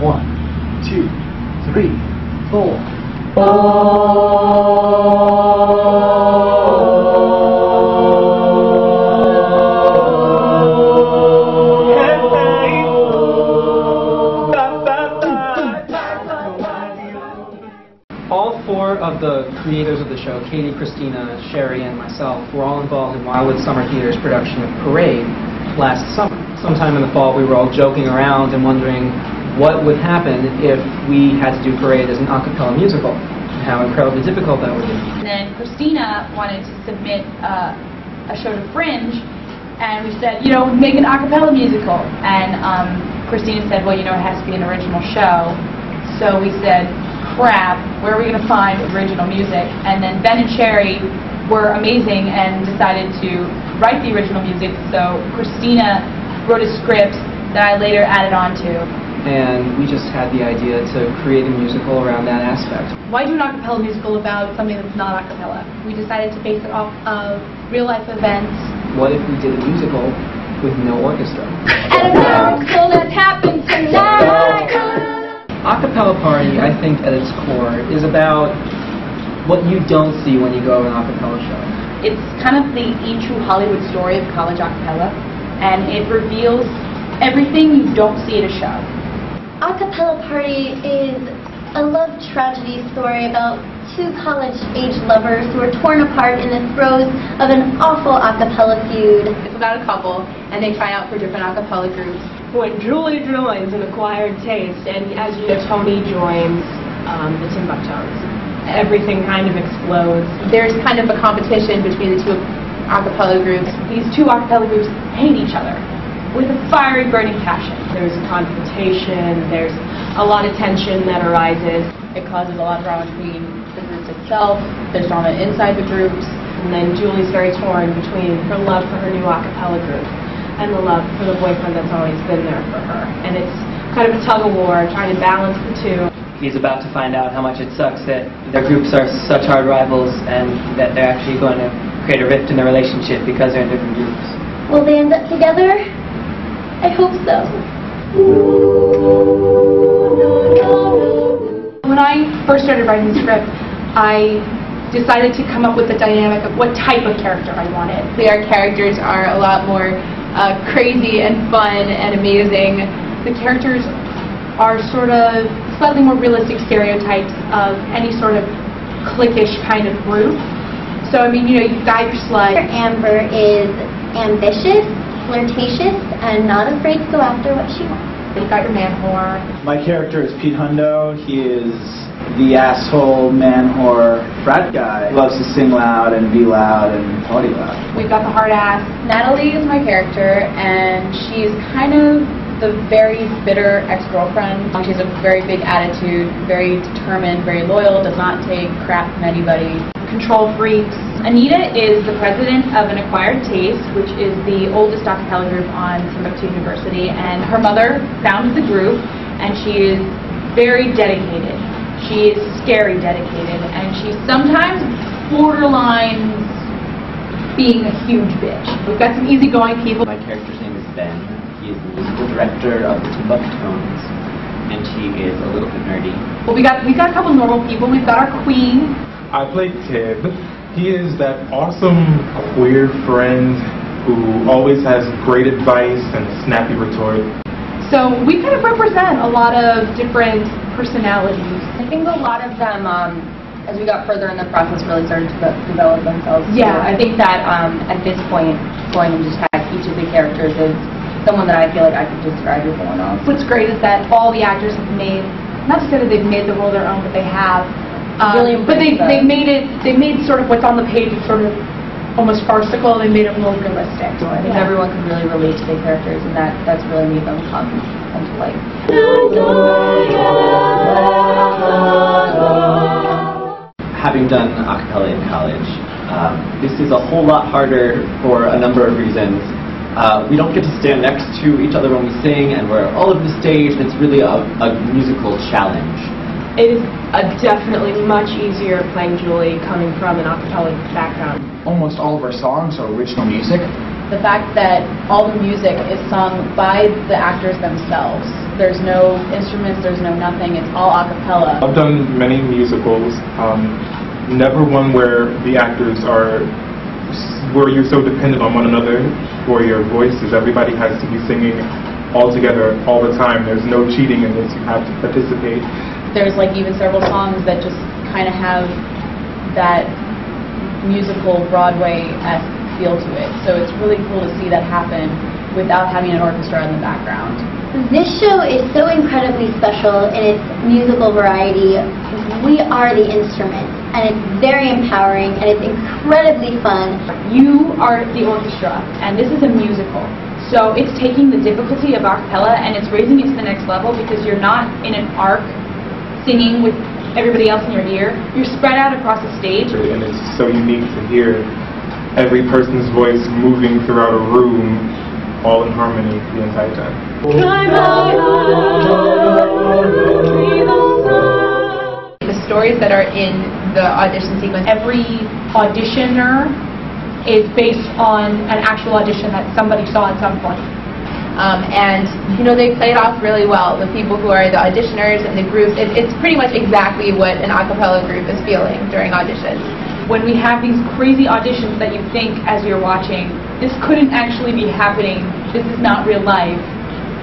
1, 2, 3, 4. All four of the creators of the show, Katie, Kristina, Sherry, and myself, were all involved in Wildwood Summer Theater's production of Parade last summer. Sometime in the fall, we were all joking around and wondering what would happen if we had to do Parade as an a cappella musical, and how incredibly difficult that would be. And then Kristina wanted to submit a show to Fringe, and we said, you know, make an a cappella musical. And Kristina said, well, you know, it has to be an original show. So we said, crap, where are we going to find original music? And then Ben and Sherry were amazing and decided to write the original music. So Kristina wrote a script that I later added on to. And we just had the idea to create a musical around that aspect. Why do an a cappella musical about something that's not a cappella? We decided to base it off of real life events. What if we did a musical with no orchestra? And a miracle that happened tonight. A cappella Party, I think, at its core, is about what you don't see when you go to an a cappella show. It's kind of the true Hollywood story of college a cappella, and it reveals everything you don't see at a show. A Cappella Party is a love tragedy story about two college-age lovers who are torn apart in the throes of an awful a cappella feud. It's about a couple, and they try out for different a cappella groups. When Julie joins an acquired taste, and as you know, Tony joins the Timbuktuns, everything kind of explodes. There's kind of a competition between the two a cappella groups. These two a cappella groups hate each other with a fiery, burning passion. There's confrontation, there's a lot of tension that arises. It causes a lot of drama between the groups itself. There's drama inside the groups. And then Julie's very torn between her love for her new a cappella group and the love for the boyfriend that's always been there for her. And it's kind of a tug-of-war, trying to balance the two. He's about to find out how much it sucks that their groups are such hard rivals and that they're actually going to create a rift in their relationship because they're in different groups. Will they end up together? I hope so. When I first started writing the script, I decided to come up with the dynamic of what type of character I wanted. Our characters are a lot more crazy and fun and amazing. The characters are sort of slightly more realistic stereotypes of any sort of cliquish kind of group. So, I mean, you know, you've got your slug. Amber is ambitious, flirtatious, and not afraid to go after what she wants. You've got your man whore. My character is Pete Hundo. He is the asshole, man whore, frat guy. He loves to sing loud and be loud and party loud. We've got the hard ass. Natalie is my character, and she's kind of the very bitter ex-girlfriend. She has a very big attitude, very determined, very loyal, does not take crap from anybody. Control freaks. Anita is the president of an acquired taste, which is the oldest a cappella group on Timbuktu University, and her mother founded the group, and she is very dedicated. She is scary dedicated, and she's sometimes borderline being a huge bitch. We've got some easygoing people. My character's name is Ben. He is the musical director of the Timbuktuns, and he is a little bit nerdy. Well, we got a couple normal people. We've got our queen. I play Tib. He is that awesome queer friend who always has great advice and snappy retort. So we kind of represent a lot of different personalities. I think a lot of them, as we got further in the process, really started to develop themselves. Yeah. I think that at this point, going and just have each of the characters is someone that I feel like I could describe as someone else. What's great is that all the actors have made, not to say that they've made the role their own, but they have. But they made sort of what's on the page sort of almost farcical. They made it more realistic. So I think everyone can really relate to the characters, and that's really made them come to life. Having done a cappella in college, this is a whole lot harder for a number of reasons. We don't get to stand next to each other when we sing, and we're all over the stage, and it's really a musical challenge. It is definitely much easier playing Julie coming from an a cappella background. Almost all of our songs are original music. The fact that all the music is sung by the actors themselves. There's no instruments, there's no nothing, it's all a cappella. I've done many musicals, never one where the actors are, where you're so dependent on one another for your voices. Everybody has to be singing all together all the time. There's no cheating in this, you have to participate. There's like even several songs that just kind of have that musical Broadway-esque feel to it. So it's really cool to see that happen without having an orchestra in the background. This show is so incredibly special in its musical variety. We are the instruments, and it's very empowering, and it's incredibly fun. You are the orchestra, and this is a musical. So it's taking the difficulty of a cappella and it's raising it to the next level because you're not in an arc singing with everybody else in your ear. You're spread out across the stage. And it's so unique to hear every person's voice moving throughout a room, all in harmony the entire time. The stories that are in the audition sequence, every auditioner is based on an actual audition that somebody saw at some point. And, you know, they play it off really well. The people who are the auditioners and the groups, it's pretty much exactly what an a cappella group is feeling during auditions. When we have these crazy auditions that you think as you're watching, this couldn't actually be happening, this is not real life.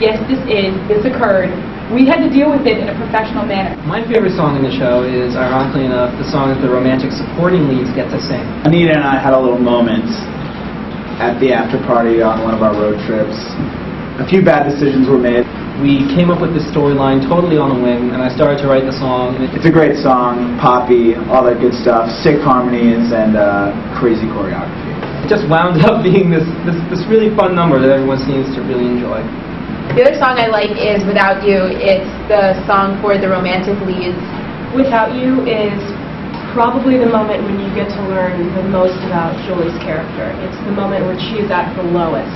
Yes, this occurred. We had to deal with it in a professional manner. My favorite song in the show is, ironically enough, the song that the romantic supporting leads get to sing. Anita and I had a little moment at the after party on one of our road trips. A few bad decisions were made. We came up with this storyline totally on a whim, and I started to write the song. And It's a great song, poppy, all that good stuff, sick harmonies, and crazy choreography. It just wound up being this really fun number that everyone seems to really enjoy. The other song I like is Without You. It's the song for the romantic leads. Without You is probably the moment when you get to learn the most about Julie's character. It's the moment when she's at her lowest.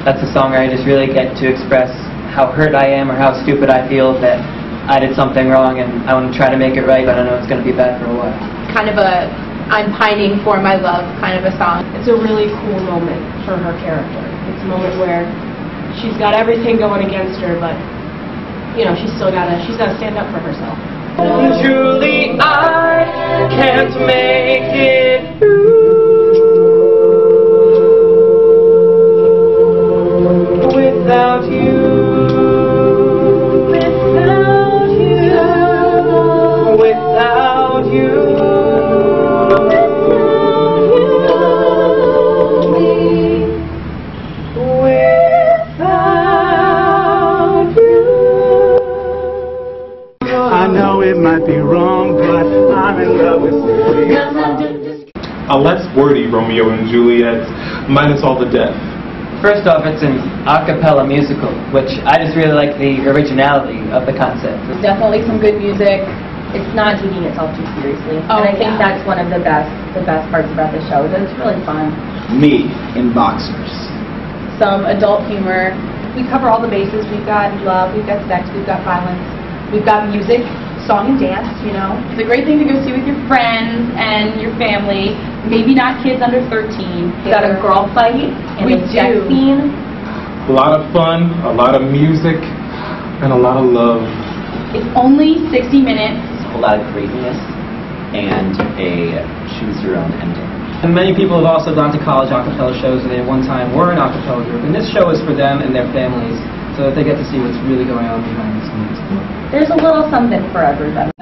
That's a song where I just really get to express how hurt I am or how stupid I feel that I did something wrong and I want to try to make it right, but I know it's going to be bad for a while. Kind of a I'm pining for my love kind of a song. It's a really cool moment for her character. It's a moment where she's got everything going against her, but you know, she's got to stand up for herself. Julie, I can't make it through without you. Without you. Without you. I know it might be wrong, but I'm in love with you. A less wordy Romeo and Juliet, minus all the death. First off, it's an a cappella musical, which I just really like the originality of the concept. Definitely some good music. It's not taking itself too seriously. Oh, and I think yeah. that's one of the best parts about the show, that it's really fun. Me in boxers. Some adult humor. We cover all the bases. We've got love, we've got sex, we've got violence, we've got music, song and dance, you know. It's a great thing to go see with your friends and your family, maybe not kids under 13. We've got a girl fight, And we a sex do. scene. A lot of fun, a lot of music, and a lot of love. It's only 60 minutes. A whole lot of craziness and a choose your own ending. And many people have also gone to college a cappella shows where they at one time were an a cappella group, and this show is for them and their families, so that they get to see what's really going on behind the scenes. There's a little something for everybody.